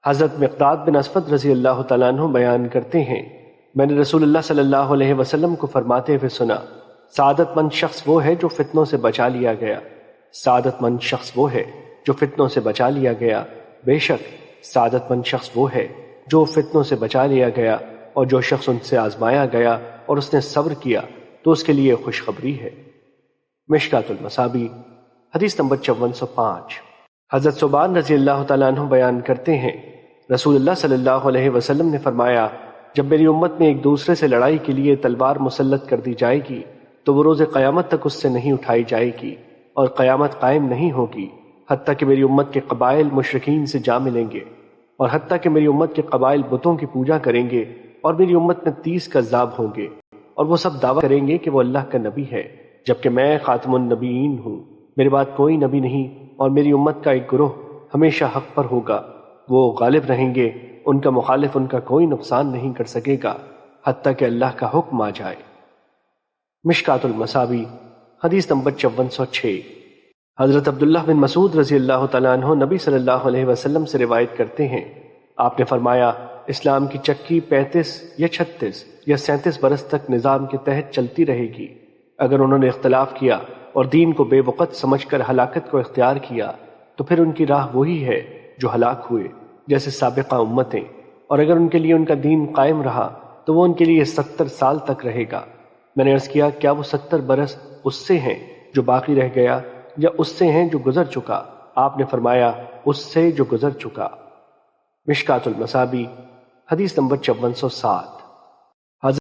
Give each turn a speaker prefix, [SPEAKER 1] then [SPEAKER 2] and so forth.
[SPEAKER 1] حضرت مقداد بن اسود رضی اللہ تعالیٰ عنہ بیان کرتے ہیں، میں نے رسول اللہ صلی اللہ علیہ وسلم کو فرماتے ہوئے سنا، سعادت مند شخص وہ ہے جو فتنوں سے بچا لیا گیا، سعادت مند شخص وہ ہے جو فتنوں سے بچا لیا گیا، بے شک سعادت مند شخص وہ ہے جو فتنوں سے بچا لیا گیا، اور جو شخص ان سے آزمایا گیا اور اس نے صبر کیا تو اس کے لیے خوشخبری ہے۔ مشکات المصابیح حدیث نمبر 5405۔ حضرت ثوبان رضی اللہ تعالیٰ عنہ بیان کرتے ہیں، رسول اللہ صلی اللہ علیہ وسلم نے فرمایا، جب میری امت میں ایک دوسرے سے لڑائی کے لیے تلوار مسلط کر دی جائے گی تو وہ روز قیامت تک اس سے نہیں اٹھائی جائے گی، اور قیامت قائم نہیں ہوگی حتیٰ کہ میری امت کے قبائل مشرکین سے جا ملیں گے، اور حتیٰ کہ میری امت کے قبائل بتوں کی پوجا کریں گے، اور میری امت میں 30 کذاب ہوں گے، اور وہ سب دعویٰ کریں گے کہ وہ اللہ کا نبی ہے، جبکہ میں خاتم النبیین ہوں، میرے بعد کوئی نبی نہیں، اور میری امت کا ایک گروہ ہمیشہ حق پر ہوگا، وہ غالب رہیں گے، ان کا مخالف ان کا کوئی نقصان نہیں کر سکے گا حتیٰ کہ اللہ کا حکم آ جائے۔ مشکات المصابیح حدیث نمبر 5406۔ حضرت عبداللہ بن مسعود رضی اللہ تعالیٰ عنہ نبی صلی اللہ علیہ وسلم سے روایت کرتے ہیں، آپ نے فرمایا، اسلام کی چکی 35 یا 36 یا 37 برس تک نظام کے تحت چلتی رہے گی۔ اگر انہوں نے اختلاف کیا اور دین کو بے وقت سمجھ کر ہلاکت کو اختیار کیا تو پھر ان کی راہ وہی ہے جو ہلاک ہوئے جیسے سابقہ امتیں، اور اگر ان کے لیے ان کا دین قائم رہا تو وہ ان کے لیے 70 سال تک رہے گا۔ میں نے عرض کیا، کیا وہ 70 برس اس سے ہیں جو باقی رہ گیا یا اس سے ہیں جو گزر چکا؟ آپ نے فرمایا، اس سے جو گزر چکا۔ مشکات المصابیح حدیث نمبر 5407۔